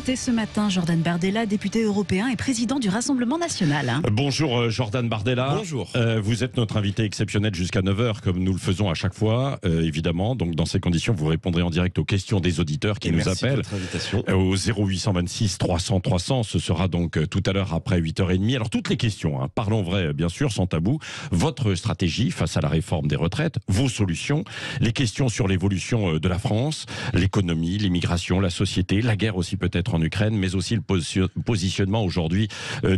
invité ce matin, Jordan Bardella, député européen et président du Rassemblement national. Bonjour Jordan Bardella. Bonjour. Vous êtes notre invité exceptionnel jusqu'à 9h, comme nous le faisons à chaque fois, évidemment. Donc dans ces conditions, vous répondrez en direct aux questions des auditeurs qui nous appellent. Merci de votre invitation. Au 0826 300 300, ce sera donc tout à l'heure après 8h30. Alors toutes les questions, parlons vrai, bien sûr, sans tabou. Votre stratégie face à la réforme des retraites, vos solutions, les questions sur l'évolution de la France, l'économie, l'immigration, la société, la guerre aussi peut-être en Ukraine, mais aussi le positionnement aujourd'hui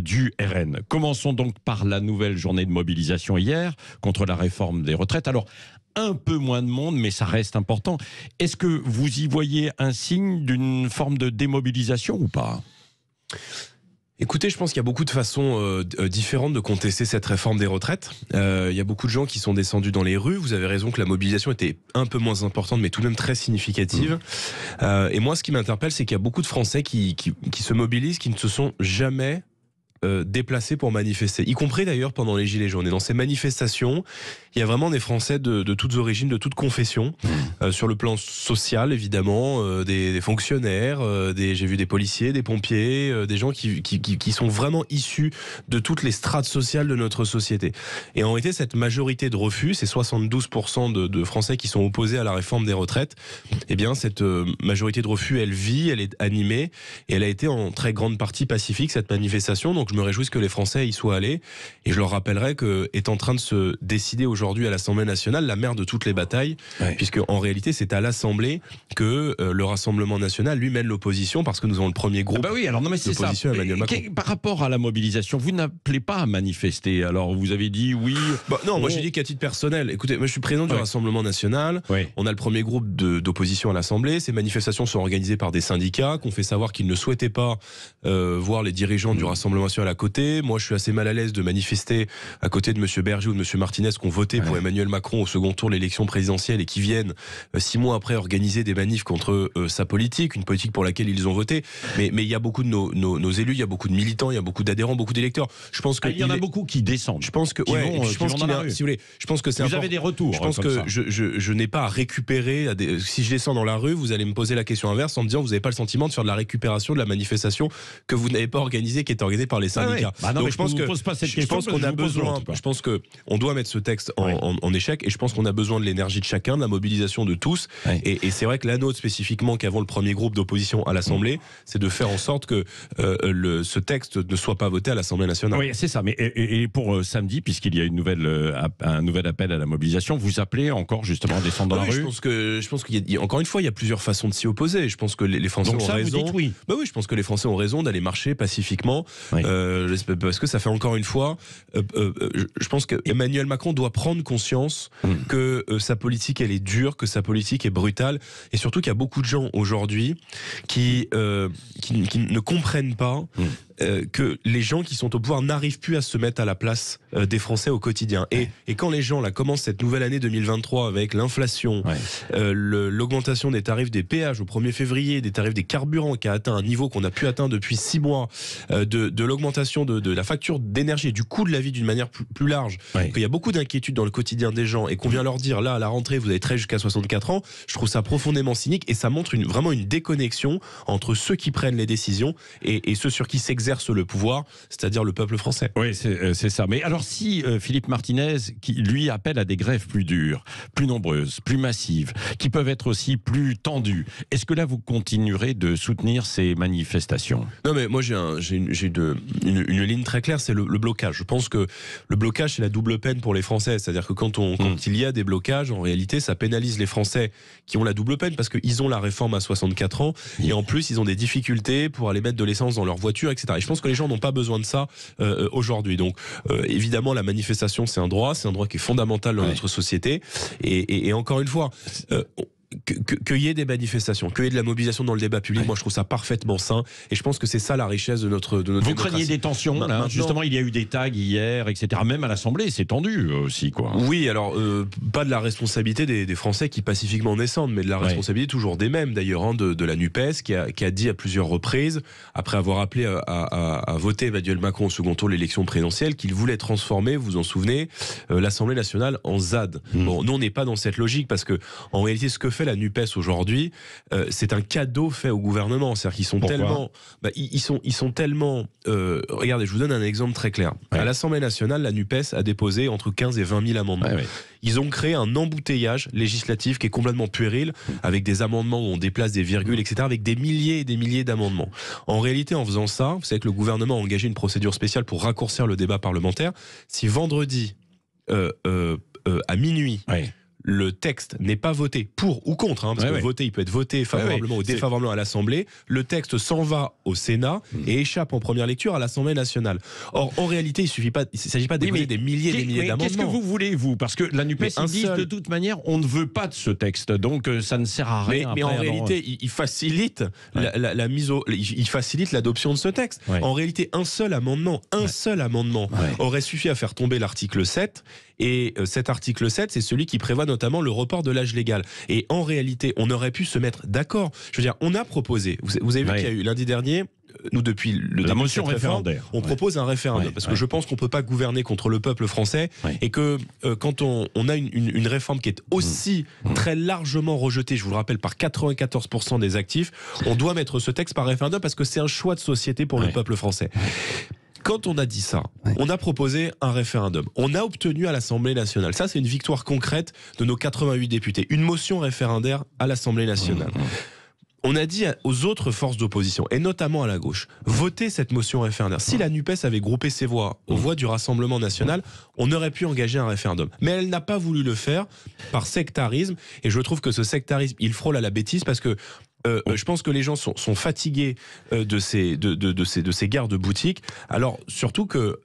du RN. Commençons donc par la nouvelle journée de mobilisation hier contre la réforme des retraites. Alors, un peu moins de monde, mais ça reste important. Est-ce que vous y voyez un signe d'une forme de démobilisation ou pas ? Écoutez, je pense qu'il y a beaucoup de façons différentes de contester cette réforme des retraites. Il y a beaucoup de gens qui sont descendus dans les rues. Vous avez raison que la mobilisation était un peu moins importante, mais tout de même très significative. Et moi, ce qui m'interpelle, c'est qu'il y a beaucoup de Français qui se mobilisent, qui ne se sont jamais déplacés pour manifester, y compris d'ailleurs pendant les Gilets jaunes. Et dans ces manifestations, il y a vraiment des Français de toutes origines, de toutes confessions, sur le plan social évidemment, des fonctionnaires, j'ai vu des policiers, des pompiers, des gens qui sont vraiment issus de toutes les strates sociales de notre société. Et en réalité, cette majorité de refus, ces 72% de Français qui sont opposés à la réforme des retraites, eh bien cette majorité de refus, elle vit, elle est animée, et elle a été en très grande partie pacifique, cette manifestation. Donc je me réjouis que les Français y soient allés, et je leur rappellerai que est en train de se décider aujourd'hui à l'Assemblée nationale la mère de toutes les batailles, puisque en réalité c'est à l'Assemblée que le Rassemblement national lui mène l'opposition, parce que nous avons le premier groupe d'opposition à Emmanuel Macron. Par rapport à la mobilisation, vous n'appelez pas à manifester. Alors vous avez dit oui. Non, moi j'ai dit qu'à titre personnel. Écoutez, moi je suis président du Rassemblement national. On a le premier groupe d'opposition à l'Assemblée. Ces manifestations sont organisées par des syndicats qui ont fait savoir qu'ils ne souhaitaient pas voir les dirigeants du Rassemblement national à côté. Moi, je suis assez mal à l'aise de manifester à côté de M. Berger ou de M. Martinez qui ont voté pour Emmanuel Macron au second tour de l'élection présidentielle et qui viennent 6 mois après organiser des manifs contre sa politique, une politique pour laquelle ils ont voté. Mais il y a beaucoup de nos élus, il y a beaucoup de militants, il y a beaucoup d'adhérents, beaucoup d'électeurs. Je pense que il y en a beaucoup qui descendent. Je pense que si vous voulez, je pense que c'est important. Vous avez des retours. Je pense que je n'ai pas à récupérer. Si je descends dans la rue, vous allez me poser la question inverse en me disant vous n'avez pas le sentiment de faire de la récupération de la manifestation que vous n'avez pas organisée, qui est organisée par les syndicats. Donc je pense qu'on a besoin. Je pense que on doit mettre ce texte en échec, et je pense qu'on a besoin de l'énergie de chacun, de la mobilisation de tous. Et c'est vrai que la nôtre spécifiquement, qu'avant le premier groupe d'opposition à l'Assemblée, c'est de faire en sorte que ce texte ne soit pas voté à l'Assemblée nationale. Oui, c'est ça. Mais et pour samedi, puisqu'il y a un nouvel appel à la mobilisation, vous appelez encore justement à descendre dans la rue. Je pense qu'il y a encore une fois, il y a plusieurs façons de s'y opposer. Je pense que les Français ont raison. Vous dites oui. Oui, je pense que les Français ont raison d'aller marcher pacifiquement. Parce que ça fait encore une fois, je pense que Emmanuel Macron doit prendre conscience que sa politique elle est dure, que sa politique est brutale, et surtout qu'il y a beaucoup de gens aujourd'hui qui ne comprennent pas que les gens qui sont au pouvoir n'arrivent plus à se mettre à la place des Français au quotidien. Et quand les gens là commencent cette nouvelle année 2023 avec l'inflation, l'augmentation des tarifs des péages au 1er février, des tarifs des carburants qui a atteint un niveau qu'on n'a pu atteindre depuis 6 mois, de l'augmentation de la facture d'énergie et du coût de la vie d'une manière plus large, qu'il y a beaucoup d'inquiétudes dans le quotidien des gens, et qu'on vient leur dire là à la rentrée vous avez 13 jusqu'à 64 ans, je trouve ça profondément cynique, et ça montre vraiment une déconnexion entre ceux qui prennent les décisions et ceux sur qui s'exerce le pouvoir, c'est-à-dire le peuple français. Oui, c'est ça. Mais alors si Philippe Martinez, qui lui appelle à des grèves plus dures, plus nombreuses, plus massives, qui peuvent être aussi plus tendues, est-ce que là vous continuerez de soutenir ces manifestations ? Non, mais moi j'ai une ligne très claire, c'est le blocage. Je pense que le blocage, c'est la double peine pour les Français. C'est-à-dire que quand il y a des blocages, en réalité, ça pénalise les Français qui ont la double peine, parce qu'ils ont la réforme à 64 ans, et en plus, ils ont des difficultés pour aller mettre de l'essence dans leur voiture, etc. Et je pense que les gens n'ont pas besoin de ça aujourd'hui. Donc, évidemment, la manifestation, c'est un droit qui est fondamental dans notre société. Et encore une fois... qu'il y ait des manifestations, qu'il y ait de la mobilisation dans le débat public, moi je trouve ça parfaitement sain, et je pense que c'est ça la richesse de notre Vous craignez des tensions là, maintenant, justement, il y a eu des tags hier, etc. Même à l'Assemblée, c'est tendu aussi, quoi. Oui, alors pas de la responsabilité des Français qui pacifiquement descendent, mais de la responsabilité toujours des mêmes d'ailleurs, de la NUPES qui a dit à plusieurs reprises, après avoir appelé à voter Emmanuel Macron au second tour de l'élection présidentielle, qu'il voulait transformer, vous vous en souvenez, l'Assemblée nationale en ZAD. Bon, nous on n'est pas dans cette logique, parce que en réalité ce que fait fait la NUPES aujourd'hui, c'est un cadeau fait au gouvernement. C'est-à-dire qu'ils sont tellement... ils sont tellement... regardez, je vous donne un exemple très clair. À l'Assemblée nationale, la NUPES a déposé entre 15 et 20 000 amendements. Ils ont créé un embouteillage législatif qui est complètement puéril, avec des amendements où on déplace des virgules, etc., avec des milliers et des milliers d'amendements. En réalité, en faisant ça, vous savez que le gouvernement a engagé une procédure spéciale pour raccourcir le débat parlementaire. Si vendredi, à minuit... le texte n'est pas voté pour ou contre, parce que voter, il peut être voté favorablement ou défavorablement à l'Assemblée. Le texte s'en va au Sénat et échappe en première lecture à l'Assemblée nationale. Or, en réalité, il ne s'agit pas de déposer des milliers et des milliers d'amendements. Qu'est-ce que vous voulez, vous? Parce que la NUPES, ils disent de toute manière, on ne veut pas de ce texte, donc ça ne sert à rien. Mais en réalité, il facilite la mise il facilite l'adoption de ce texte. En réalité, un seul amendement aurait suffi à faire tomber l'article 7. Et cet article 7, c'est celui qui prévoit notamment le report de l'âge légal. Et en réalité, on aurait pu se mettre d'accord. Je veux dire, on a proposé, vous avez vu qu'il y a eu lundi dernier, nous depuis le la motion référendaire, on propose un référendum, parce que je pense qu'on ne peut pas gouverner contre le peuple français, et que quand on a une réforme qui est aussi très largement rejetée, je vous le rappelle, par 94% des actifs, on doit mettre ce texte par référendum, parce que c'est un choix de société pour le peuple français. Quand on a dit ça, on a proposé un référendum. On a obtenu à l'Assemblée nationale, ça c'est une victoire concrète de nos 88 députés, une motion référendaire à l'Assemblée nationale. On a dit aux autres forces d'opposition, et notamment à la gauche, votez cette motion référendaire. Si la NUPES avait groupé ses voix aux voix du Rassemblement national, on aurait pu engager un référendum. Mais elle n'a pas voulu le faire par sectarisme, et je trouve que ce sectarisme, il frôle à la bêtise, parce que je pense que les gens sont fatigués de ces guerres de boutique. Alors surtout que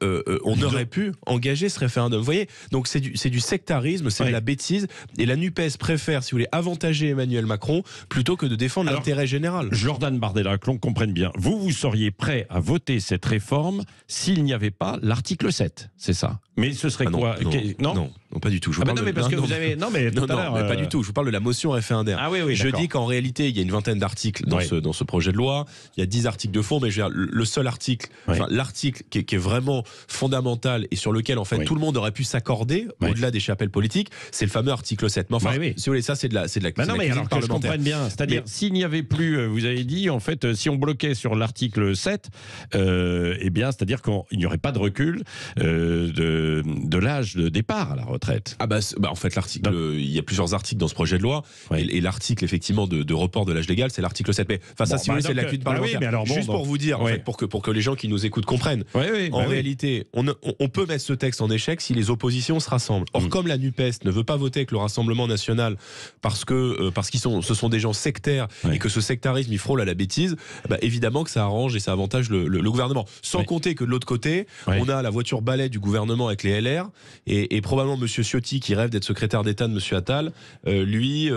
on aurait pu engager ce référendum. Vous voyez, donc c'est du sectarisme, c'est de la bêtise. Et la NUPES préfère, si vous voulez, avantager Emmanuel Macron plutôt que de défendre l'intérêt général. Jordan Bardella, que l'on comprenne bien, vous seriez prêt à voter cette réforme s'il n'y avait pas l'article 7, c'est ça? Mais ce serait quoi? Non, pas du tout. Non, mais pas du tout. Je vous parle de la motion référendaire. Je dis qu'en réalité, il y a une vingtaine d'articles dans ce projet de loi. Il y a 10 articles de fond, mais je veux dire, le seul article, l'article qui est vraiment fondamental et sur lequel en fait tout le monde aurait pu s'accorder au-delà des chapelles politiques, c'est le fameux article 7. Mais enfin, si vous voulez, ça c'est de la cuisine parlementaire. Que je comprenne bien, c'est-à-dire s'il n'y avait plus, vous avez dit en fait, si on bloquait sur l'article 7, eh bien, c'est-à-dire qu'il n'y aurait pas de recul de l'âge de départ à la retraite. En fait, l'article, il y a plusieurs articles dans ce projet de loi, et l'article effectivement de report de l'âge légal, c'est l'article 7. Mais enfin, ça, si vous voulez, c'est de la cuisine parlementaire. Juste pour vous dire, en fait, pour que les gens qui nous écoutent comprennent. En réalité, on peut mettre ce texte en échec si les oppositions se rassemblent. Or, comme la NUPES ne veut pas voter avec le Rassemblement national parce ce sont des gens sectaires et que ce sectarisme il frôle à la bêtise, évidemment que ça arrange et ça avantage le gouvernement. Sans compter que de l'autre côté, on a la voiture balai du gouvernement avec les LR et probablement Monsieur Ciotti qui rêve d'être secrétaire d'État de Monsieur Attal. Lui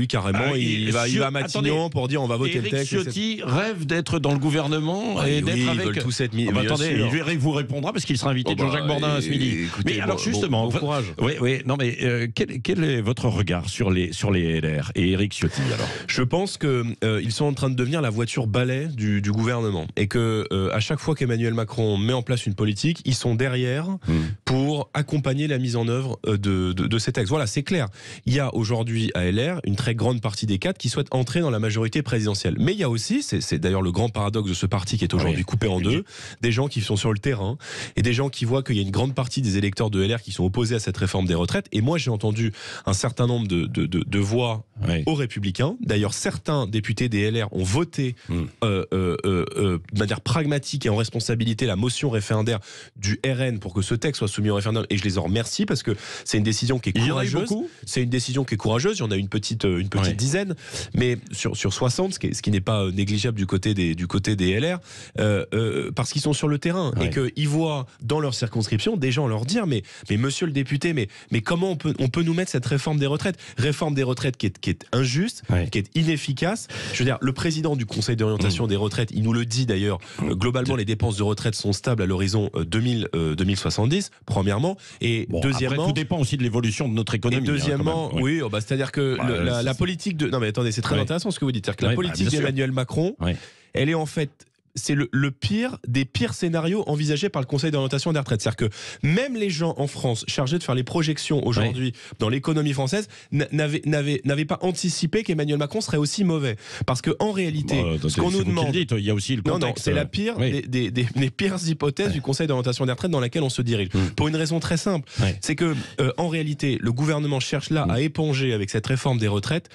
carrément, il va à Matignon pour dire on va voter le texte. Ciotti rêve d'être dans le gouvernement et d'être avec. Ils veulent tous être mis. Il vous répondra parce qu'il sera invité de Jean-Jacques Bourdin ce midi. Écoutez, mais alors justement, bon courage. Quel est votre regard sur les LR et Éric Ciotti alors? Je pense que ils sont en train de devenir la voiture balai du gouvernement et que à chaque fois qu'Emmanuel Macron met en place une politique, ils sont derrière pour accompagner la mise en œuvre de ces textes. Voilà, c'est clair. Il y a aujourd'hui à LR une très grande partie des cadres qui souhaitent entrer dans la majorité présidentielle. Mais il y a aussi, c'est d'ailleurs le grand paradoxe de ce parti qui est aujourd'hui coupé en deux, des gens qui sont sur le terrain et des gens qui voient qu'il y a une grande partie des électeurs de LR qui sont opposés à cette réforme des retraites. Et moi, j'ai entendu un certain nombre de voix aux Républicains. D'ailleurs, certains députés des LR ont voté de manière pragmatique et en responsabilité la motion référendaire du RN pour que ce texte soit soumis au référendum. Et je les en remercie parce que c'est une décision qui est courageuse. C'est une décision qui est courageuse. Il y en a une petite dizaine, mais sur 60, ce qui n'est pas négligeable du côté des LR, parce qu'ils sont sur le terrain et qu'ils voient dans leur circonscription des gens leur dire mais monsieur le député, mais comment on peut nous mettre cette réforme des retraites qui est injuste, qui est inefficace. Je veux dire, le président du Conseil d'orientation des retraites, il nous le dit d'ailleurs, globalement les dépenses de retraite sont stables à l'horizon 2070, premièrement, et deuxièmement... Après, tout dépend aussi de l'évolution de notre économie. Et deuxièmement, c'est-à-dire que la politique de... Non mais attendez, c'est très intéressant ce que vous dites, c'est-à-dire que la politique d'Emmanuel Macron, elle est en fait c'est le pire des pires scénarios envisagés par le Conseil d'orientation des retraites. C'est-à-dire que même les gens en France chargés de faire les projections aujourd'hui dans l'économie française n'avaient pas anticipé qu'Emmanuel Macron serait aussi mauvais. Parce qu'en réalité, ce qu'on nous demande... Il y a aussi le contexte. Non, c'est la pire des pires hypothèses du Conseil d'orientation des retraites dans laquelle on se dirige. Pour une raison très simple, c'est que en réalité, le gouvernement cherche là à éponger avec cette réforme des retraites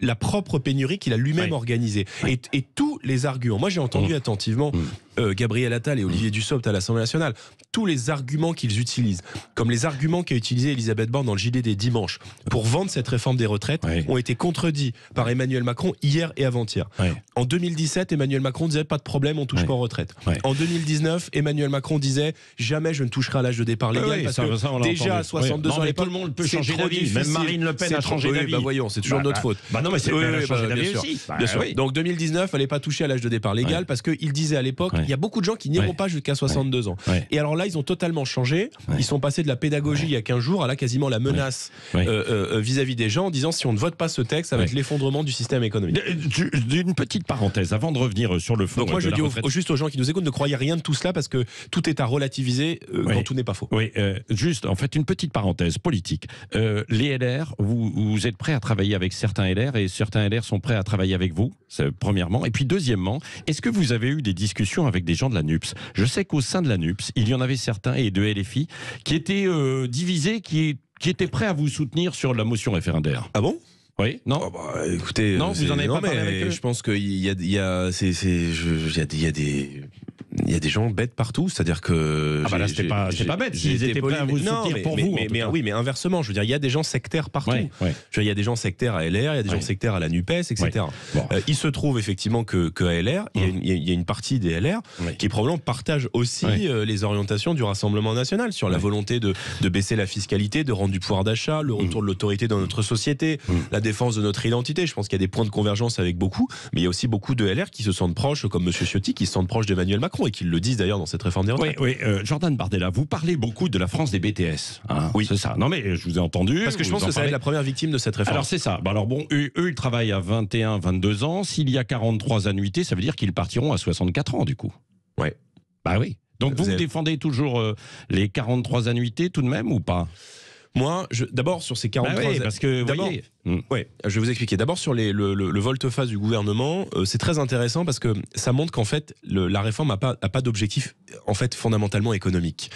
la propre pénurie qu'il a lui-même organisée. Et tous les arguments, moi j'ai entendu attentivement Gabriel Attal et Olivier Dussopt à l'Assemblée nationale, tous les arguments qu'ils utilisent, comme les arguments qu'a utilisé Elisabeth Borne dans le JDD dimanche pour vendre cette réforme des retraites, ont été contredits par Emmanuel Macron hier et avant-hier. En 2017, Emmanuel Macron disait pas de problème, on touche pas aux retraites. En 2019, Emmanuel Macron disait jamais je ne toucherai à l'âge de départ légal parce que déjà à 62 ans, tout le monde peut changer d'avis. Même Marine Le Pen a changé d'avis. Voyons, c'est toujours notre faute. Non mais c'est changé d'avis aussi. Bien sûr. Donc 2019, fallait pas toucher à l'âge de départ légal parce qu'il disait à l'époque, il y a beaucoup de gens qui n'iront pas jusqu'à 62 ans. Et alors là, ils ont totalement changé. Ils sont passés de la pédagogie il y a 15 jours à là quasiment la menace vis-à-vis des gens en disant si on ne vote pas ce texte, ça va être l'effondrement du système économique. Une petite parenthèse avant de revenir sur le fond. Donc moi je dis juste aux gens qui nous écoutent, ne croyez rien de tout cela parce que tout est à relativiser quand tout n'est pas faux. Juste en fait une petite parenthèse politique. Les LR, vous êtes prêts à travailler avec certains LR et certains LR sont prêts à travailler avec vous, premièrement. Et puis deuxièmement, est-ce que vous avez eu des discussions avec des gens de la NUPS? Je sais qu'au sein de la NUPS, il y en avait certains et de LFI qui étaient divisés, qui étaient prêts à vous soutenir sur la motion référendaire. Ah bon? Oui, non. Écoutez, non, vous en avez pas parlé avec eux. Je pense qu'il y a des gens bêtes partout, c'est-à-dire que là c'était pas bête. Ils étaient prêts à vous soutenir pour vous. Mais inversement, je veux dire, il y a des gens sectaires partout. Il y a des gens sectaires à LR, il y a des gens sectaires à la NUPES, etc. Il se trouve effectivement que à LR, il y a une partie des LR qui probablement partage aussi les orientations du Rassemblement national sur la volonté de baisser la fiscalité, de rendre du pouvoir d'achat, le retour de l'autorité dans notre société, la défense de notre identité. Je pense qu'il y a des points de convergence avec beaucoup, mais il y a aussi beaucoup de LR qui se sentent proches, comme M. Ciotti, qui se sentent proches d'Emmanuel Macron et qui le disent d'ailleurs dans cette réforme des retraites. Jordan Bardella, vous parlez beaucoup de la France des BTS. Oui, c'est ça. Non mais je vous ai entendu. Parce que je pense que ça va être la première victime de cette réforme. Alors c'est ça. Alors bon, eux ils travaillent à 21, 22 ans. S'il y a 43 annuités, ça veut dire qu'ils partiront à 64 ans du coup. Bah oui. Donc vous défendez toujours les 43 annuités tout de même ou pas? Moi, d'abord sur ces 43... parce que, voyez... je vais vous expliquer. D'abord sur le volte-face du gouvernement, c'est très intéressant parce que ça montre qu'en fait, la réforme n'a pas d'objectif en fait, fondamentalement économique.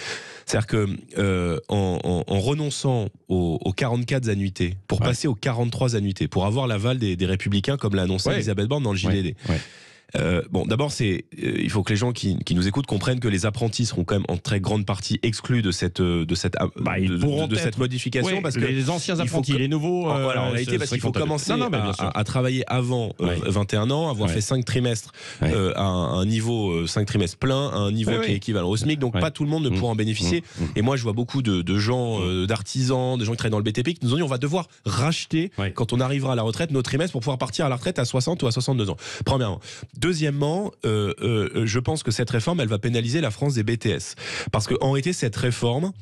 C'est-à-dire que en renonçant aux 44 annuités pour passer aux 43 annuités, pour avoir l'aval des Républicains, comme l'a annoncé Elisabeth Borne dans le JDD... d'abord, il faut que les gens qui nous écoutent comprennent que les apprentis seront quand même en très grande partie exclus de cette modification parce que les anciens apprentis, les nouveaux. En réalité, parce qu'il faut commencer à travailler avant 21 ans, avoir fait 5 trimestres à un niveau 5 trimestres plein, à un niveau qui est équivalent au SMIC. Donc pas tout le monde ne pourra en bénéficier. Et moi, je vois beaucoup de gens, d'artisans, de gens qui travaillent dans le BTP, qui nous ont dit on va devoir racheter quand on arrivera à la retraite nos trimestres pour pouvoir partir à la retraite à 60 ou à 62 ans. Premièrement. Deuxièmement, je pense que cette réforme, elle va pénaliser la France des BTS. Parce qu'en réalité, cette réforme,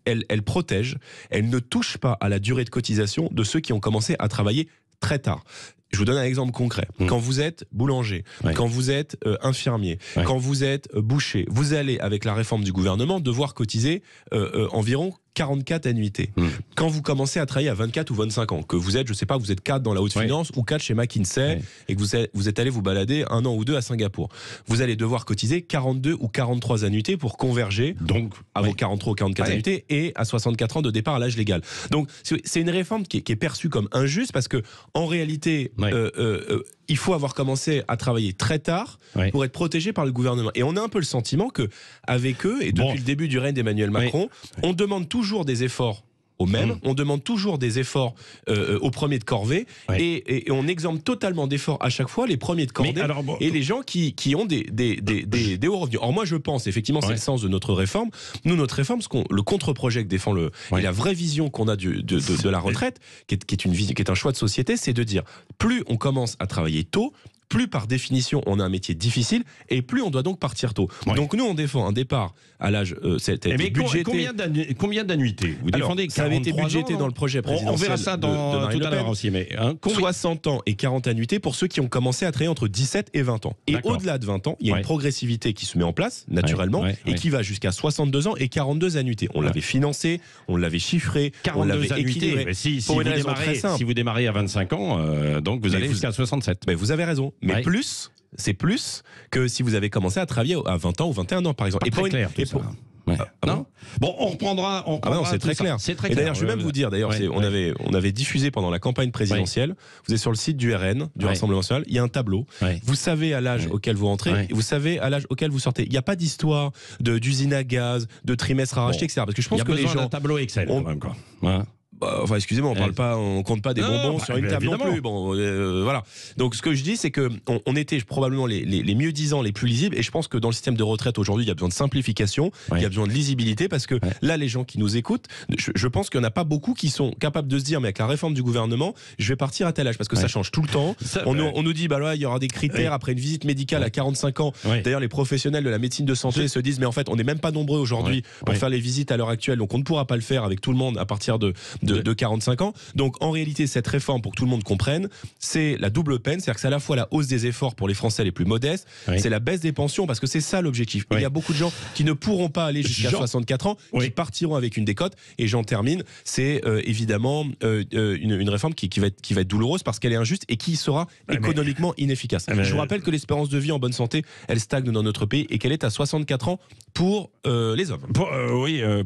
elle protège, elle ne touche pas à la durée de cotisation de ceux qui ont commencé à travailler très tard. Je vous donne un exemple concret. Quand vous êtes boulanger, quand vous êtes infirmier, quand vous êtes boucher, vous allez, avec la réforme du gouvernement, devoir cotiser environ 44 annuités. Quand vous commencez à travailler à 24 ou 25 ans, que vous êtes, je sais pas, vous êtes cadre dans la haute finance ou cadre chez McKinsey et que vous êtes allé vous balader 1 an ou 2 à Singapour, vous allez devoir cotiser 42 ou 43 annuités pour converger donc à vos 43 ou 44 annuités et à 64 ans de départ à l'âge légal. Donc c'est une réforme qui est perçue comme injuste parce que en réalité il faut avoir commencé à travailler très tard pour être protégé par le gouvernement. Et on a un peu le sentiment que avec eux, et depuis le début du règne d'Emmanuel Macron, on demande toujours des efforts aux mêmes, on demande toujours des efforts aux premiers de corvée et on exempte totalement d'efforts à chaque fois les premiers de cordée et les gens qui ont des hauts revenus. Or moi je pense, effectivement c'est le sens de notre réforme. Nous, notre réforme, le contre-projet que défend et la vraie vision qu'on a de la retraite, qui est un choix de société, c'est de dire plus on commence à travailler tôt, plus par définition on a un métier difficile et plus on doit donc partir tôt. Ouais. Donc nous on défend un départ à l'âge mais budgété. combien d'annuités vous défendez? Ça avait été 43 budgété ans, dans le projet présidentiel. On verra ça de tout Marine à Le Pen. l'heure aussi. Mais, 60 ans et 40 annuités pour ceux qui ont commencé à travailler entre 17 et 20 ans. Et D'accord. au-delà de 20 ans, il y a Ouais. une progressivité qui se met en place, naturellement, et qui va jusqu'à 62 ans et 42 annuités. On l'avait financé, on l'avait chiffré, on 42 l'avait annuités. équilibré. Mais si Pour une raison très simple. si vous démarrez à 25 ans, donc vous Mais allez vous- jusqu'à 67. Mais vous avez raison. Mais Ouais. c'est plus que si vous avez commencé à travailler à 20 ans ou 21 ans, par exemple. Pas très clair, tout et ça. pour- Ouais. Ah non. Bon, on reprendra. Ah bah non, c'est tout très ça. clair. C'est très Et clair. d'ailleurs, je vais même vous dire, on avait diffusé pendant la campagne présidentielle, vous êtes sur le site du RN, du Ouais. Rassemblement National, il y a un tableau. Ouais. Vous savez à l'âge Ouais. auquel vous entrez, Ouais. et vous savez à l'âge auquel vous sortez. Il n'y a pas d'histoire d'usine à gaz, de trimestre à racheter, etc. Parce que je Il pense y a que les besoin d'un gens. tableau Excel on- quand même, quoi. Voilà. Enfin, excusez-moi, on compte pas des Non, bonbons bah, sur une table évidemment. non plus. Bon, voilà. Donc, ce que je dis, c'est que on était probablement les mieux disants, les plus lisibles. Et je pense que dans le système de retraite aujourd'hui, il y a besoin de simplification, Ouais. il y a besoin de lisibilité, parce que Ouais. là, les gens qui nous écoutent, je pense qu'il n'y en a pas beaucoup qui sont capables de se dire, mais avec la réforme du gouvernement, je vais partir à tel âge, parce que ça Ouais. change tout le temps. Ça, On nous dit, bah là, il y aura des critères Ouais. après une visite médicale à 45 ans. Ouais. D'ailleurs, les professionnels de la médecine de santé se disent, mais en fait, on n'est même pas nombreux aujourd'hui Ouais. pour Ouais. faire les visites à l'heure actuelle, donc on ne pourra pas le faire avec tout le monde à partir de 45 ans. Donc en réalité, cette réforme, pour que tout le monde comprenne, c'est la double peine, c'est-à-dire que c'est à la fois la hausse des efforts pour les Français les plus modestes, Oui. c'est la baisse des pensions, parce que c'est ça l'objectif. Et Oui. il y a beaucoup de gens qui ne pourront pas aller jusqu'à Jean- 64 ans, Oui. qui partiront avec une décote. Et j'en termine, c'est évidemment une réforme qui va être douloureuse parce qu'elle est injuste et qui sera économiquement inefficace. mais- Je vous rappelle que l'espérance de vie en bonne santé, elle stagne dans notre pays et qu'elle est à 64 ans pour les hommes.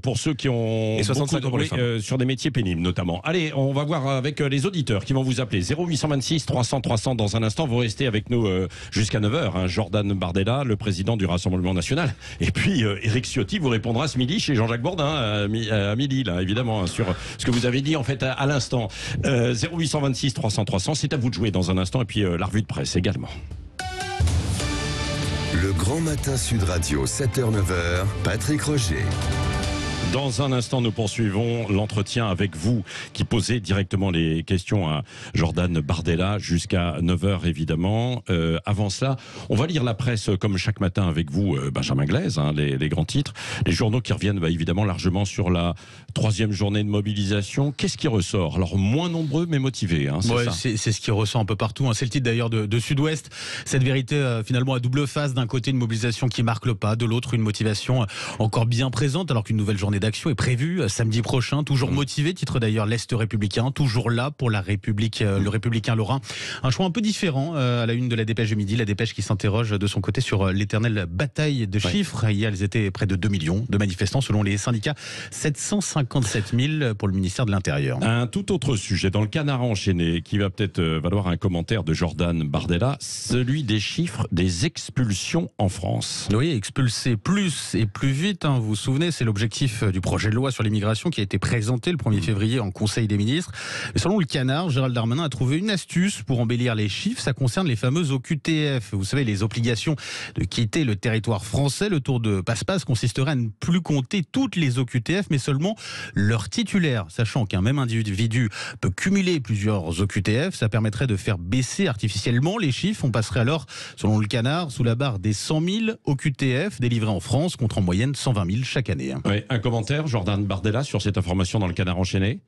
Pour ceux qui ont Et 65 ans pour les femmes. sur des métiers pénibles notamment. Allez, on va voir avec les auditeurs qui vont vous appeler 0826 300 300 dans un instant. Vous restez avec nous jusqu'à 9h. Jordan Bardella, le président du Rassemblement National. Et puis Éric Ciotti vous répondra ce midi chez Jean-Jacques Bourdin à midi, là, évidemment, sur ce que vous avez dit en fait à l'instant. 0826 300 300, c'est à vous de jouer dans un instant. Et puis la revue de presse également. Le Grand Matin Sud Radio, 7h-9h, Patrick Roger. Dans un instant, nous poursuivons l'entretien avec vous qui posez directement les questions à Jordan Bardella jusqu'à 9h évidemment. Avant cela, on va lire la presse comme chaque matin avec vous, Benjamin Glaise, les grands titres. Les journaux qui reviennent évidemment largement sur la 3e journée de mobilisation. Qu'est-ce qui ressort? Alors moins nombreux mais motivés, c'est Ouais, ça. c'est ce qui ressort un peu partout. C'est le titre d'ailleurs de Sud-Ouest. Cette vérité finalement à double face. D'un côté une mobilisation qui marque le pas, de l'autre une motivation encore bien présente alors qu'une nouvelle journée d'action est prévue samedi prochain. Toujours motivé, titre d'ailleurs l'Est républicain, toujours là pour la République, le républicain lorrain. Un choix un peu différent à la une de la dépêche de midi, la dépêche qui s'interroge de son côté sur l'éternelle bataille de chiffres. Hier, ils étaient près de 2 millions de manifestants selon les syndicats, 757 000 pour le ministère de l'Intérieur. Un tout autre sujet dans le Canard enchaîné qui va peut-être valoir un commentaire de Jordan Bardella, celui des chiffres des expulsions en France. Oui, expulser plus et plus vite, vous vous souvenez, c'est l'objectif du projet de loi sur l'immigration qui a été présenté le 1er février en Conseil des ministres. Et selon le Canard, Gérald Darmanin a trouvé une astuce pour embellir les chiffres. Ça concerne les fameux OQTF. Vous savez, les obligations de quitter le territoire français. Le tour de passe-passe consisterait à ne plus compter toutes les OQTF, mais seulement leurs titulaires. Sachant qu'un même individu peut cumuler plusieurs OQTF, ça permettrait de faire baisser artificiellement les chiffres. On passerait alors, selon le Canard, sous la barre des 100 000 OQTF délivrés en France, contre en moyenne 120 000 chaque année. Ouais, un commentaire, Jordan Bardella, sur cette information dans le Canard enchaîné?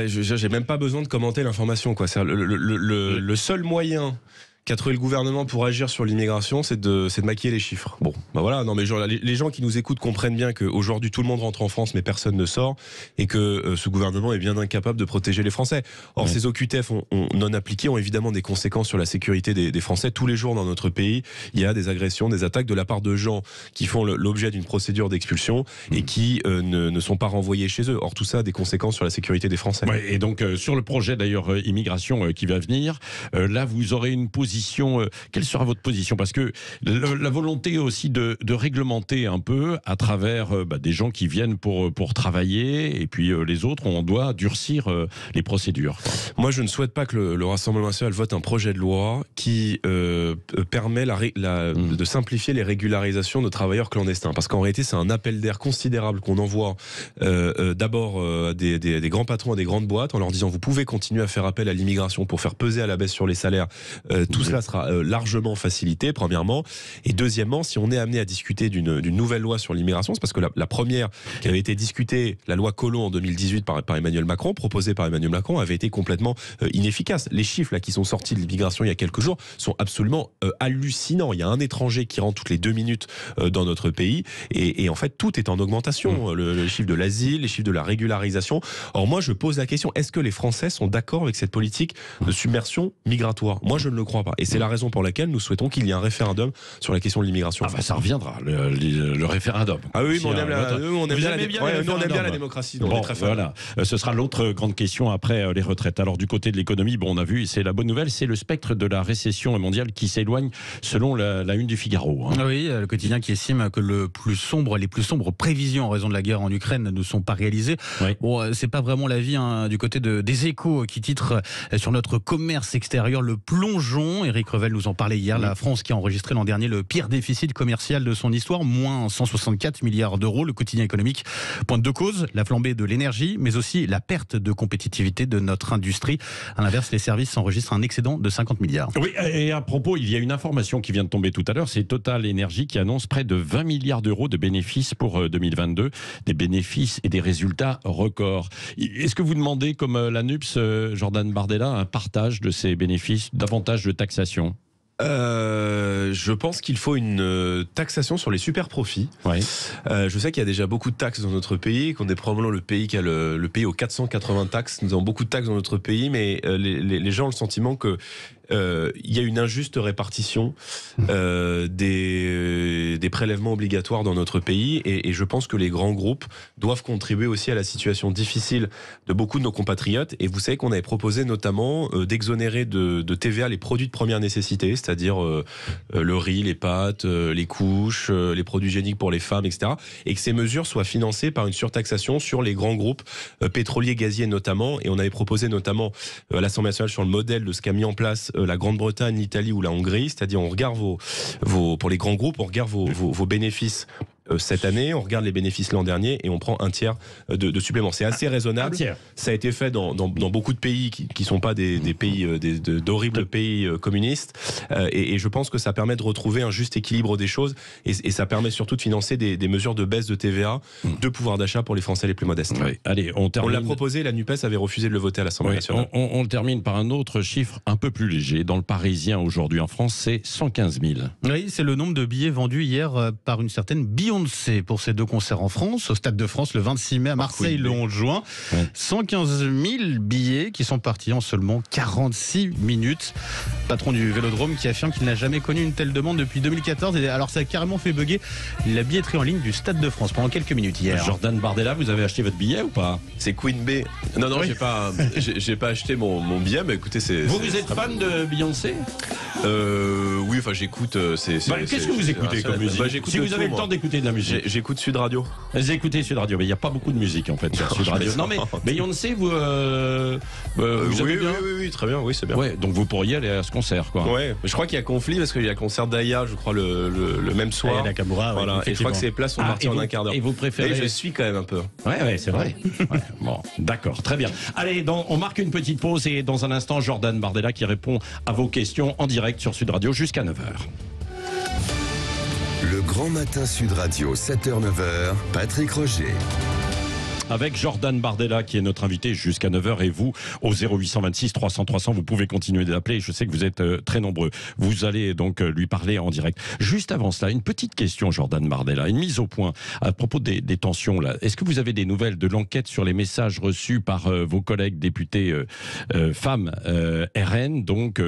J'ai même pas besoin de commenter l'information, quoi. C'est le seul moyen qu'a trouvé le gouvernement pour agir sur l'immigration, c'est de maquiller les chiffres. Bon, voilà. Non, mais les gens qui nous écoutent comprennent bien qu'aujourd'hui tout le monde rentre en France, mais personne ne sort, et que ce gouvernement est bien incapable de protéger les Français. Or, ces OQTF non appliqués ont évidemment des conséquences sur la sécurité des Français. Tous les jours dans notre pays, il y a des agressions, des attaques de la part de gens qui font l'objet d'une procédure d'expulsion et qui ne sont pas renvoyés chez eux. Or, tout ça a des conséquences sur la sécurité des Français. Ouais, et donc, sur le projet d'ailleurs immigration qui va venir, là, vous aurez une position. Quelle sera votre position? Parce que la volonté aussi de de réglementer un peu à travers des gens qui viennent pour travailler, et puis les autres, on doit durcir les procédures. Moi, je ne souhaite pas que le Rassemblement national vote un projet de loi qui permet de simplifier les régularisations de travailleurs clandestins. Parce qu'en réalité, c'est un appel d'air considérable qu'on envoie d'abord des grands patrons à des grandes boîtes en leur disant vous pouvez continuer à faire appel à l'immigration pour faire peser à la baisse sur les salaires. Tout cela sera largement facilité, premièrement. Et deuxièmement, si on est amené à discuter d'une nouvelle loi sur l'immigration, c'est parce que la première qui avait été discutée, la loi Collomb en 2018 par Emmanuel Macron, proposée par Emmanuel Macron, avait été complètement inefficace. Les chiffres là qui sont sortis de l'immigration il y a quelques jours sont absolument hallucinants. Il y a un étranger qui rentre toutes les 2 minutes dans notre pays et en fait tout est en augmentation. Le chiffre de l'asile, les chiffres de la régularisation. Or moi je pose la question, est-ce que les Français sont d'accord avec cette politique de submersion migratoire? Moi je ne le crois pas. Et c'est la raison pour laquelle nous souhaitons qu'il y ait un référendum sur la question de l'immigration. Ça reviendra, le référendum. Ah oui, mais on aime bien la démocratie. Donc bon, voilà. Ce sera l'autre grande question après les retraites. Alors du côté de l'économie, on a vu, c'est la bonne nouvelle, c'est le spectre de la récession mondiale qui s'éloigne selon la une du Figaro. Oui, le quotidien qui estime que les plus sombres prévisions en raison de la guerre en Ukraine ne sont pas réalisées. Oui. Bon, c'est pas vraiment l'avis du côté des Échos qui titre sur notre commerce extérieur le plongeon. Éric Revel nous en parlait hier. La France qui a enregistré l'an dernier le pire déficit commercial de son histoire, moins 164 milliards d'euros. Le quotidien économique pointe deux causes, la flambée de l'énergie, mais aussi la perte de compétitivité de notre industrie. À l'inverse, les services enregistrent un excédent de 50 milliards. Oui, et à propos, il y a une information qui vient de tomber tout à l'heure, c'est Total Énergie qui annonce près de 20 milliards d'euros de bénéfices pour 2022, des bénéfices et des résultats records. Est-ce que vous demandez, comme la NUPS, Jordan Bardella, un partage de ces bénéfices, davantage de taxation ? Je pense qu'il faut une taxation sur les super profits. Ouais. Je sais qu'il y a déjà beaucoup de taxes dans notre pays, qu'on est probablement le pays qui a le pays aux 480 taxes. Nous avons beaucoup de taxes dans notre pays, mais les gens ont le sentiment que il y a une injuste répartition des prélèvements obligatoires dans notre pays et je pense que les grands groupes doivent contribuer aussi à la situation difficile de beaucoup de nos compatriotes. Et vous savez qu'on avait proposé notamment d'exonérer de TVA les produits de première nécessité, c'est-à-dire le riz, les pâtes, les couches, les produits hygiéniques pour les femmes, etc. Et que ces mesures soient financées par une surtaxation sur les grands groupes pétroliers, gaziers notamment. Et on avait proposé notamment à l'Assemblée nationale sur le modèle de ce qu'a mis en place la Grande-Bretagne, l'Italie ou la Hongrie, c'est-à-dire on regarde pour les grands groupes, on regarde vos bénéfices cette année, on regarde les bénéfices l'an dernier et on prend un tiers de supplément. C'est assez raisonnable. Ça a été fait dans beaucoup de pays qui sont pas des pays d'horribles pays communistes et je pense que ça permet de retrouver un juste équilibre des choses et ça permet surtout de financer des mesures de baisse de TVA, de pouvoir d'achat pour les Français les plus modestes. Oui. Allez, on l'a proposé, la NUPES avait refusé de le voter à l'Assemblée nationale. On termine par un autre chiffre un peu plus léger. Dans le Parisien aujourd'hui en France, c'est 115 000. Oui, c'est le nombre de billets vendus hier par une certaine Beyoncé pour ces 2 concerts en France, au Stade de France le 26 mai, à Marseille le 11 juin. Ouais. 115 000 billets qui sont partis en seulement 46 minutes. Patron du Vélodrome qui affirme qu'il n'a jamais connu une telle demande depuis 2014. Et alors ça a carrément fait bugger la billetterie en ligne du Stade de France pendant quelques minutes hier. Jordan Bardella, vous avez acheté votre billet ou pas? C'est Queen Bee. Non, oui. j'ai pas acheté mon billet, mais écoutez, Vous êtes fan de Beyoncé? Oui, enfin j'écoute. Qu'est-ce que vous écoutez comme musique? Si vous avez le temps d'écouter de la musique. J'écoute Sud Radio. Vous écoutez Sud Radio, mais il n'y a pas beaucoup de musique en fait sur Sud Radio. Non mais Beyoncé, vous oui, bien oui, très bien, oui, c'est bien. Ouais, donc vous pourriez aller à ce concert, quoi. Ouais, mais je crois qu'il y a conflit parce qu'il y a le concert d'Aya, je crois le même soir. Et Nakamura, voilà. Et je crois que ces places sont parties en un quart d'heure. Et vous préférez? Je suis quand même un peu. Ouais, c'est vrai. Ouais, bon, d'accord, très bien. Allez, on marque une petite pause et dans un instant, Jordan Bardella qui répond à vos questions en direct sur Sud Radio jusqu'à 9h. Le Grand Matin Sud Radio, 7h-9h, Patrick Roger. Avec Jordan Bardella qui est notre invité jusqu'à 9h et vous au 0826 300 300 vous pouvez continuer d'appeler, je sais que vous êtes très nombreux, vous allez donc lui parler en direct. Juste avant cela, une petite question Jordan Bardella, une mise au point à propos des tensions là. Est-ce que vous avez des nouvelles de l'enquête sur les messages reçus par vos collègues députés femmes RN donc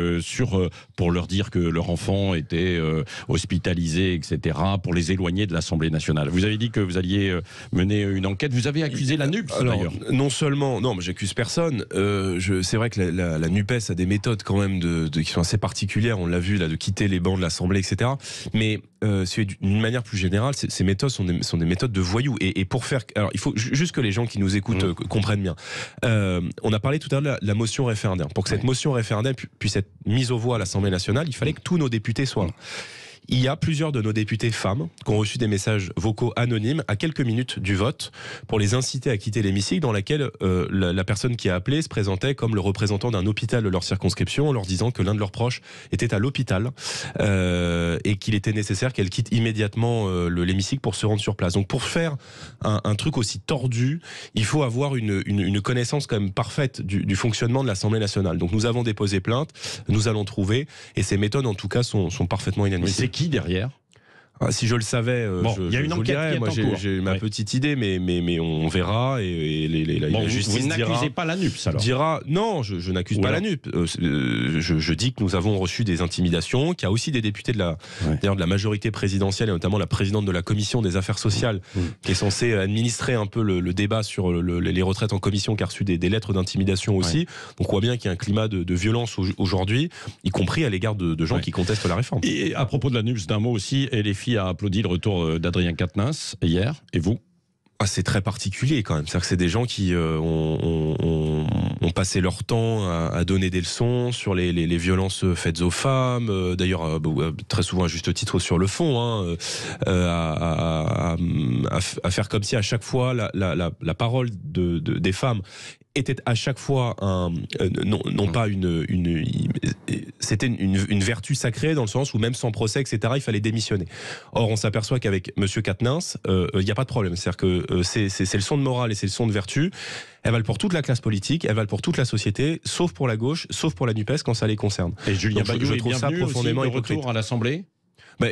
pour leur dire que leur enfant était hospitalisé etc., pour les éloigner de l'Assemblée nationale? Vous avez dit que vous alliez mener une enquête, vous avez accusé accusez la NUPES d'ailleurs. Non seulement, non, mais j'accuse personne. C'est vrai que la NUPES a des méthodes quand même qui sont assez particulières. On l'a vu là, de quitter les bancs de l'Assemblée, etc. Mais d'une manière plus générale, ces méthodes sont des méthodes de voyous. Et pour faire, alors il faut juste que les gens qui nous écoutent comprennent bien. On a parlé tout à l'heure de la motion référendaire. Pour que cette motion référendaire puisse être mise aux voix à l'Assemblée nationale, il fallait que tous nos députés soient là. Il y a plusieurs de nos députés femmes qui ont reçu des messages vocaux anonymes à quelques minutes du vote pour les inciter à quitter l'hémicycle, dans laquelle la personne qui a appelé se présentait comme le représentant d'un hôpital de leur circonscription, en leur disant que l'un de leurs proches était à l'hôpital et qu'il était nécessaire qu'elle quitte immédiatement l'hémicycle pour se rendre sur place. Donc pour faire un truc aussi tordu, il faut avoir une connaissance quand même parfaite du fonctionnement de l'Assemblée nationale. Donc nous avons déposé plainte, nous allons trouver, et ces méthodes en tout cas sont parfaitement inadmissibles. Qui derrière? Si je le savais, il y a une enquête qui est moi, en cours. J'ai ma petite idée, mais on verra. Et la justice vous n'accusez pas la NUPES alors? Dira non, je n'accuse pas la NUPES. Je dis que nous avons reçu des intimidations, qu'il y a aussi des députés de la majorité présidentielle, et notamment la présidente de la commission des affaires sociales, qui est censée administrer un peu le débat sur les retraites en commission, qui a reçu des lettres d'intimidation aussi. Donc on voit bien qu'il y a un climat de violence aujourd'hui, y compris à l'égard de gens qui contestent la réforme. Et à propos de la NUPES, d'un mot aussi, et les filles a applaudi le retour d'Adrien Quatennens hier, et vous? C'est très particulier quand même. C'est-à-dire que c'est des gens qui ont passé leur temps à donner des leçons sur les violences faites aux femmes, d'ailleurs très souvent à juste titre sur le fond, à faire comme si à chaque fois la parole des femmes était à chaque fois non pas c'était une vertu sacrée, dans le sens où même sans procès, etc., il fallait démissionner. Or, on s'aperçoit qu'avec Monsieur Quatennens, il n'y a pas de problème. C'est-à-dire que ces leçons de morale et ces leçons de vertu, elles valent pour toute la classe politique, elles valent pour toute la société, sauf pour la gauche, sauf pour la NUPES quand ça les concerne. Et Julien Bayou, je trouve ça profondément aussi de retour à l'Assemblée.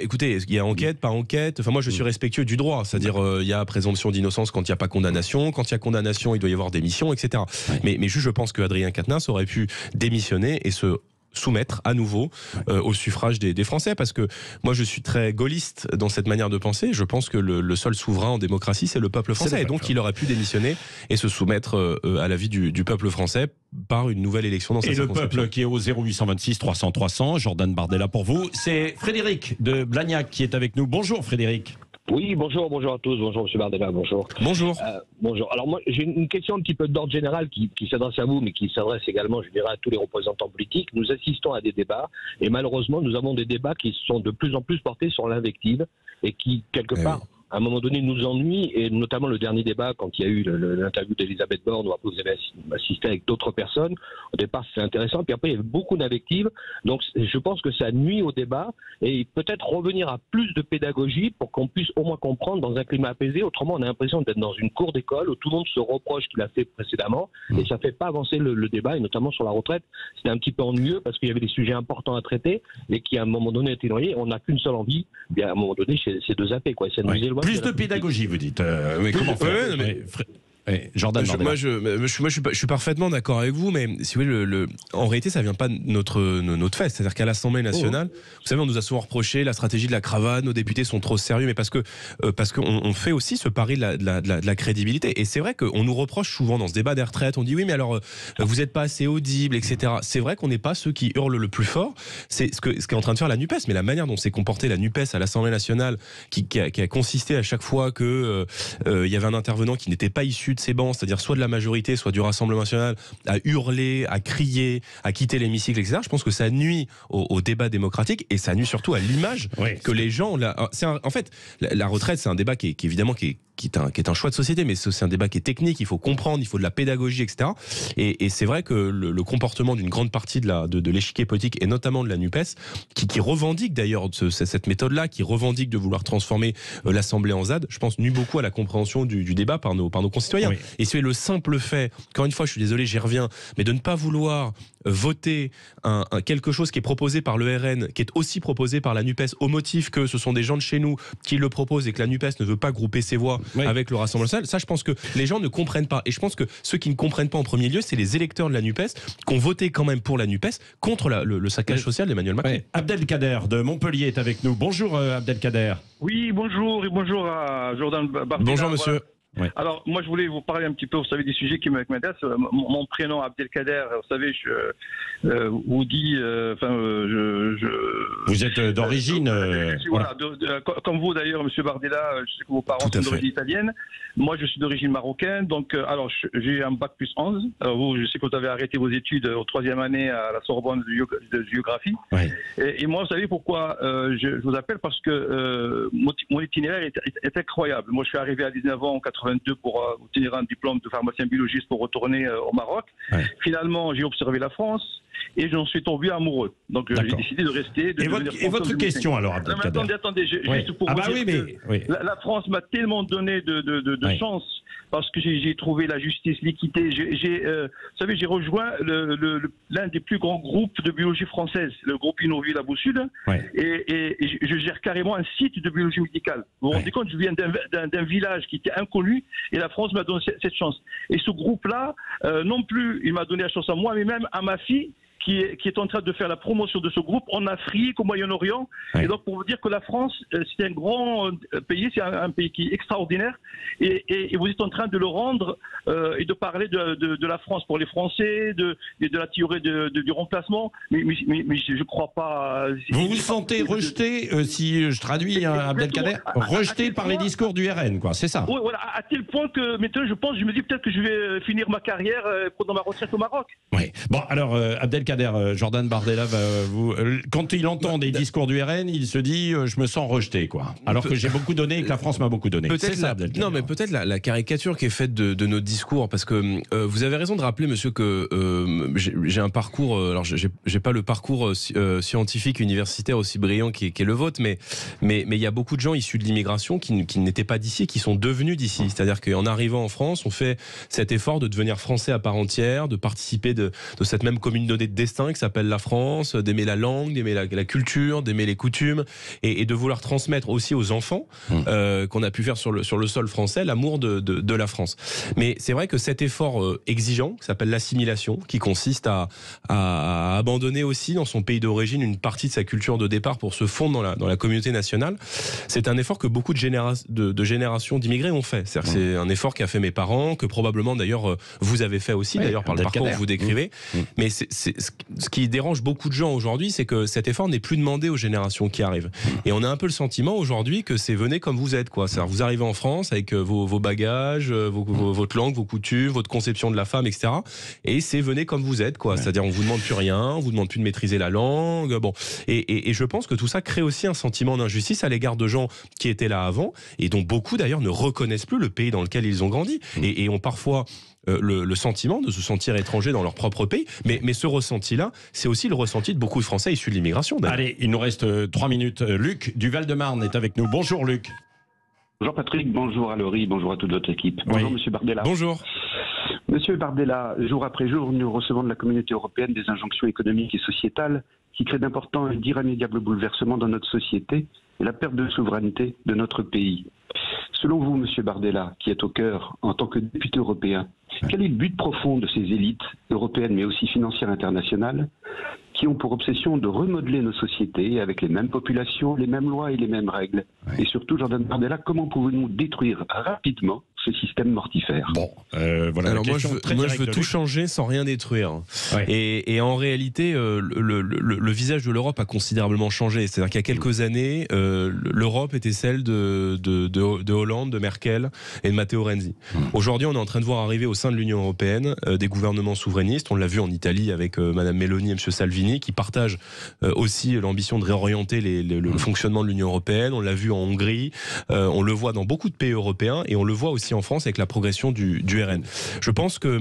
Écoutez, il y a enquête, pas enquête. Enfin, moi, je suis respectueux du droit. C'est-à-dire, il y a présomption d'innocence quand il n'y a pas condamnation. Quand il y a condamnation, il doit y avoir démission, etc. Mais juste, je pense que Adrien Quatennens aurait pu démissionner et se soumettre à nouveau au suffrage des Français, parce que moi je suis très gaulliste dans cette manière de penser. Je pense que le seul souverain en démocratie, c'est le peuple français, et donc il aurait pu démissionner et se soumettre à l'avis du peuple français par une nouvelle élection dans sa circonscription. Et le peuple qui est au 0826 300 300, Jordan Bardella pour vous, c'est Frédéric de Blagnac qui est avec nous. Bonjour Frédéric. Oui, bonjour à tous, bonjour M. Bardella, bonjour. Bonjour. Bonjour. Alors moi, j'ai une question un petit peu d'ordre général qui s'adresse à vous, mais qui s'adresse également, je dirais, à tous les représentants politiques. Nous assistons à des débats, et malheureusement, nous avons des débats qui sont de plus en plus portés sur l'invective, et qui, quelque part, à un moment donné, nous ennuient, et notamment le dernier débat, quand il y a eu l'interview d'Elisabeth Borne, où après vous avez assisté avec d'autres personnes. Au départ, c'est intéressant, puis après, il y avait beaucoup d'invectives. Donc, je pense que ça nuit au débat, et peut-être revenir à plus de pédagogie pour qu'on puisse au moins comprendre dans un climat apaisé. Autrement, on a l'impression d'être dans une cour d'école où tout le monde se reproche ce qu'il a fait précédemment, et ça ne fait pas avancer le débat, et notamment sur la retraite. C'était un petit peu ennuyeux parce qu'il y avait des sujets importants à traiter, et qui, à un moment donné, étaient noyés. On n'a qu'une seule envie, bien, à un moment donné, c'est de zapper, quoi. Plus de pédagogie, vous dites. Mais comment faire Jordan moi, je suis parfaitement d'accord avec vous, mais si vous voulez, en réalité, ça vient pas de notre fait. C'est-à-dire qu'à l'Assemblée nationale, vous savez, on nous a souvent reproché la stratégie de la cravate, nos députés sont trop sérieux, mais parce qu'on fait aussi ce pari de la crédibilité. Et c'est vrai qu'on nous reproche souvent dans ce débat des retraites, on dit oui, mais alors vous n'êtes pas assez audible, etc. C'est vrai qu'on n'est pas ceux qui hurlent le plus fort. C'est ce qu'est en train de faire la NUPES, mais la manière dont s'est comportée la NUPES à l'Assemblée nationale, qui a consisté à chaque fois que il y avait un intervenant qui n'était pas issu de ces bancs, c'est-à-dire soit de la majorité, soit du Rassemblement national, à hurler, à crier, à quitter l'hémicycle, etc. Je pense que ça nuit au débat démocratique, et ça nuit surtout à l'image que les gens ont. En fait, la retraite, c'est un débat qui est un choix de société, mais c'est un débat qui est technique, il faut comprendre, il faut de la pédagogie, etc. Et c'est vrai que le comportement d'une grande partie de l'échiquier politique, et notamment de la NUPES, qui revendique d'ailleurs cette méthode-là, qui revendique de vouloir transformer l'Assemblée en ZAD, je pense, nuit beaucoup à la compréhension du débat par nos concitoyens. Oui. Et c'est le simple fait, encore une fois, je suis désolé, j'y reviens, mais de ne pas vouloir voter quelque chose qui est proposé par le RN, qui est aussi proposé par la NUPES, au motif que ce sont des gens de chez nous qui le proposent et que la NUPES ne veut pas grouper ses voix avec le Rassemblement national. Ça, je pense que les gens ne comprennent pas. Et je pense que ceux qui ne comprennent pas en premier lieu, c'est les électeurs de la NUPES qui ont voté quand même pour la NUPES contre le saccage social d'Emmanuel Macron. Abdelkader de Montpellier est avec nous. Bonjour Abdelkader. Oui, bonjour, et bonjour à Jordan Bardella. Bonjour monsieur. Ouais. Alors, moi, je voulais vous parler un petit peu, vous savez, des sujets qui m'intéressent. Mon prénom, Abdelkader, vous savez, vous dit, Vous êtes d'origine. Voilà, comme vous d'ailleurs, Monsieur Bardella, je sais que vos parents sont d'origine italienne. Moi, je suis d'origine marocaine. Donc, alors, j'ai un bac plus 11. Vous, je sais que vous avez arrêté vos études au 3e année à la Sorbonne de géographie. Ouais. Et moi, vous savez pourquoi je vous appelle? Parce que mon itinéraire est incroyable. Moi, je suis arrivé à 19 ans en 82 pour obtenir un diplôme de pharmacien biologiste pour retourner au Maroc. Ouais. Finalement, j'ai observé la France et j'en suis tombé amoureux. Donc, j'ai décidé de rester. Et votre question alors, Abdelkader? Attendez, juste pour vous dire que la France m'a tellement donné de chance. Parce que j'ai trouvé la justice, l'équité. Vous savez, j'ai rejoint l'un des plus grands groupes de biologie française, le groupe Innovie Labo Sud, et je gère carrément un site de biologie médicale. Vous vous rendez compte, je viens d'un village qui était inconnu, et la France m'a donné cette chance. Et ce groupe-là, non plus, il m'a donné la chance à moi, mais même à ma fille, qui est en train de faire la promotion de ce groupe en Afrique, au Moyen-Orient. Et donc, pour vous dire que la France, c'est un grand pays, c'est un pays qui est extraordinaire. Et vous êtes en train de le rendre et de parler de la France pour les Français, de la théorie du remplacement. Mais je ne crois pas. Vous vous sentez rejeté, si je traduis, Abdelkader, rejeté par les discours du RN, quoi, c'est ça? Oui, voilà, à tel point que maintenant, je me dis peut-être que je vais finir ma carrière pendant ma retraite au Maroc. Oui. Bon, alors, Abdelkader, Jordan Bardella, quand il entend des discours du RN, il se dit je me sens rejeté, quoi. Alors que j'ai beaucoup donné et que la France m'a beaucoup donné. Peut-être la caricature qui est faite de notre discours, parce que vous avez raison de rappeler, monsieur, que j'ai un parcours. Alors, j'ai pas le parcours scientifique universitaire aussi brillant qui est le vôtre, mais il y a beaucoup de gens issus de l'immigration qui n'étaient pas d'ici, qui sont devenus d'ici. C'est-à-dire qu'en arrivant en France, on fait cet effort de devenir français à part entière, de participer de cette même communauté de destin qui s'appelle la France, d'aimer la langue, d'aimer la culture, d'aimer les coutumes, et de vouloir transmettre aussi aux enfants qu'on a pu faire sur le sol français l'amour de la France. Mais c'est vrai que cet effort exigeant, qui s'appelle l'assimilation, qui consiste à abandonner aussi dans son pays d'origine une partie de sa culture de départ pour se fondre dans la communauté nationale, c'est un effort que beaucoup de générations d'immigrés ont fait. C'est un effort qu'a fait mes parents, que probablement d'ailleurs vous avez fait aussi, d'ailleurs par le parcours que vous décrivez. Mais ce qui dérange beaucoup de gens aujourd'hui, c'est que cet effort n'est plus demandé aux générations qui arrivent. Et on a un peu le sentiment aujourd'hui que c'est venez comme vous êtes, quoi. C'est-à-dire vous arrivez en France avec vos bagages, votre langue, vos coutumes, votre conception de la femme, etc. Et c'est venez comme vous êtes, quoi. C'est-à-dire on vous demande plus rien, on vous demande plus de maîtriser la langue. Bon. Et je pense que tout ça crée aussi un sentiment d'injustice à l'égard de gens qui étaient là avant et dont beaucoup d'ailleurs ne reconnaissent plus le pays dans lequel ils ont grandi et ont parfois le sentiment de se sentir étranger dans leur propre pays. Mais ce ressenti-là, c'est aussi le ressenti de beaucoup de Français issus de l'immigration. Allez, il nous reste 3 minutes. Luc du Val-de-Marne est avec nous. Bonjour Luc. Bonjour Patrick, bonjour à Laurie, bonjour à toute votre équipe. Bonjour Monsieur Bardella. Bonjour. Monsieur Bardella, jour après jour, nous recevons de la communauté européenne des injonctions économiques et sociétales qui créent d'importants et d'irrémédiables bouleversements dans notre société et la perte de souveraineté de notre pays. Selon vous, Monsieur Bardella, qui êtes au cœur en tant que député européen, quel est le but profond de ces élites européennes mais aussi financières internationales qui ont pour obsession de remodeler nos sociétés avec les mêmes populations, les mêmes lois et les mêmes règles? Et surtout, Jordan Bardella, comment pouvons-nous détruire rapidement ce système mortifère? Bon, voilà. Alors moi, je veux tout changer sans rien détruire. Et en réalité, le visage de l'Europe a considérablement changé. C'est-à-dire qu'il y a quelques années, l'Europe était celle de Hollande, de Merkel et de Matteo Renzi. Aujourd'hui, on est en train de voir arriver au sein de l'Union européenne des gouvernements souverainistes. On l'a vu en Italie avec Madame Meloni et Monsieur Salvini, qui partagent aussi l'ambition de réorienter le fonctionnement de l'Union européenne. On l'a vu en Hongrie, on le voit dans beaucoup de pays européens et on le voit aussi en France avec la progression du RN. Je pense que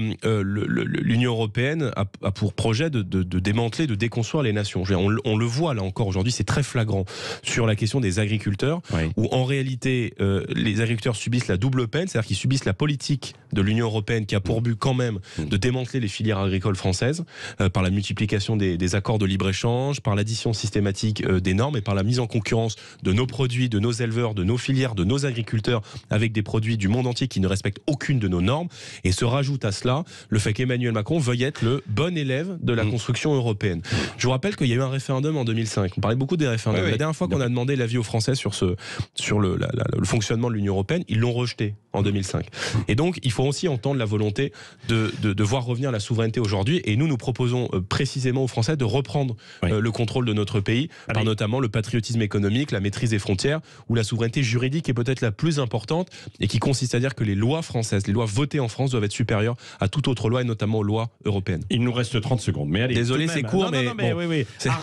l'Union européenne a pour projet de démanteler, de déconstruire les nations. On le voit là encore aujourd'hui, c'est très flagrant sur la question des agriculteurs, où en réalité les agriculteurs subissent la double peine, c'est-à-dire qu'ils subissent la politique de l'Union européenne qui a pour but quand même de démanteler les filières agricoles françaises par la multiplication des accords de libre-échange, par l'addition systématique des normes et par la mise en concurrence de nos produits, de nos éleveurs, de nos filières, de nos agriculteurs avec des produits du monde entier politiques qui ne respectent aucune de nos normes. Et se rajoute à cela le fait qu'Emmanuel Macron veuille être le bon élève de la construction européenne. Je vous rappelle qu'il y a eu un référendum en 2005. On parlait beaucoup des référendums. La dernière fois qu'on a demandé l'avis aux Français sur le fonctionnement de l'Union européenne, ils l'ont rejeté en 2005. Et donc, il faut aussi entendre la volonté de voir revenir la souveraineté aujourd'hui. Et nous proposons précisément aux Français de reprendre le contrôle de notre pays, par notamment le patriotisme économique, la maîtrise des frontières, ou la souveraineté juridique est peut-être la plus importante, et qui consiste à dire que les lois françaises, les lois votées en France doivent être supérieures à toute autre loi, et notamment aux lois européennes. Il nous reste 30 secondes. Mais allez, désolé, c'est court, mais...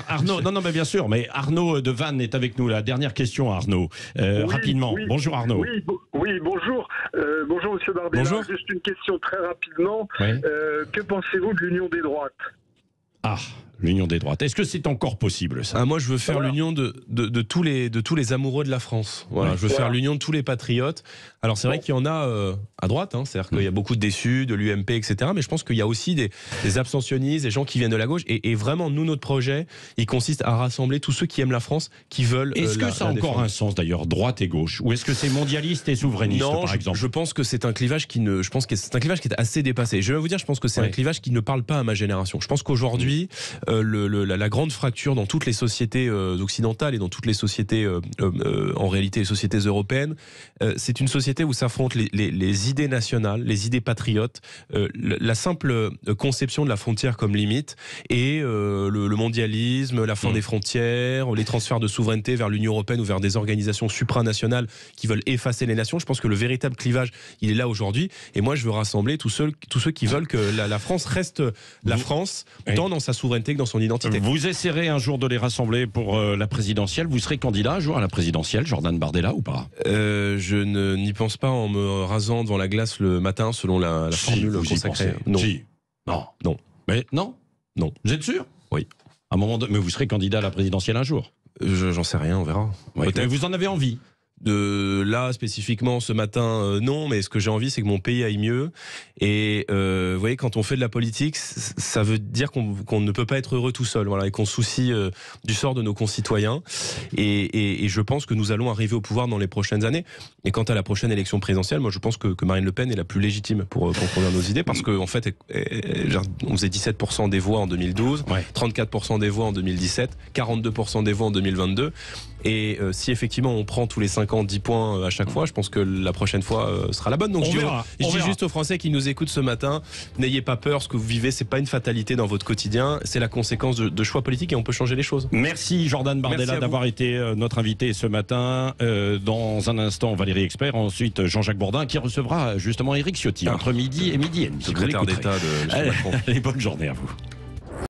Arnaud, mais bien sûr, mais Arnaud de Vannes est avec nous. La dernière question, Arnaud. Rapidement. Oui, bonjour Arnaud. Oui, bonjour. Bonjour Monsieur Bardella. Bonjour. Juste une question très rapidement. Que pensez-vous de l'union des droites ? L'union des droites. Est-ce que c'est encore possible, ça ? Moi, je veux faire l'union de tous les amoureux de la France. Voilà, je veux faire l'union de tous les patriotes. Alors, c'est vrai qu'il y en a à droite, c'est-à-dire qu'il y a beaucoup de déçus, de l'UMP, etc. Mais je pense qu'il y a aussi des abstentionnistes, des gens qui viennent de la gauche. Et vraiment, nous, notre projet, il consiste à rassembler tous ceux qui aiment la France, qui veulent. Est-ce que ça a encore un sens, d'ailleurs, droite et gauche ? Ou est-ce que c'est mondialiste et souverainiste, par exemple ? Je pense que c'est un clivage qui est assez dépassé. Je vais vous dire, je pense que c'est un clivage qui ne parle pas à ma génération. Je pense qu'aujourd'hui, la grande fracture dans toutes les sociétés occidentales et dans toutes les sociétés, en réalité les sociétés européennes, c'est une société où s'affrontent les idées nationales, les idées patriotes, la simple conception de la frontière comme limite, et le mondialisme, la fin des frontières, les transferts de souveraineté vers l'Union européenne ou vers des organisations supranationales qui veulent effacer les nations. Je pense que le véritable clivage, il est là aujourd'hui, et moi je veux rassembler tous ceux qui veulent que la France reste la France, tant dans sa souveraineté que dans son identité. Vous essaierez un jour de les rassembler pour la présidentielle. Vous serez candidat un jour à la présidentielle, Jordan Bardella, ou pas ? Je n'y pense pas en me rasant devant la glace le matin, selon la formule consacrée. Non. Non. Mais non. Vous êtes sûr ? Oui. À un moment mais vous serez candidat à la présidentielle un jour ? J'en sais rien, on verra. Mais vous en avez envie ? Là spécifiquement ce matin, non, mais ce que j'ai envie, c'est que mon pays aille mieux. Et vous voyez, quand on fait de la politique, ça veut dire qu'on ne peut pas être heureux tout seul, voilà, et qu'on se soucie du sort de nos concitoyens. Et je pense que nous allons arriver au pouvoir dans les prochaines années. Et quant à la prochaine élection présidentielle, moi je pense que Marine Le Pen est la plus légitime pour conduire nos idées, parce qu'en fait, on faisait 17% des voix en 2012, 34% des voix en 2017, 42% des voix en 2022. Et si effectivement on prend tous les 5 ans 10 points à chaque fois, je pense que la prochaine fois sera la bonne. Donc je dis juste aux Français qui nous écoutent ce matin, n'ayez pas peur, ce que vous vivez, c'est pas une fatalité dans votre quotidien, c'est la conséquence de choix politiques, et on peut changer les choses. Merci Jordan Bardella d'avoir été notre invité ce matin. Dans un instant, Valérie Expert, ensuite Jean-Jacques Bourdin, qui recevra justement Éric Ciotti entre midi et midi et demi. Secrétaire d'État de M. Macron. Allez, bonne journée à vous.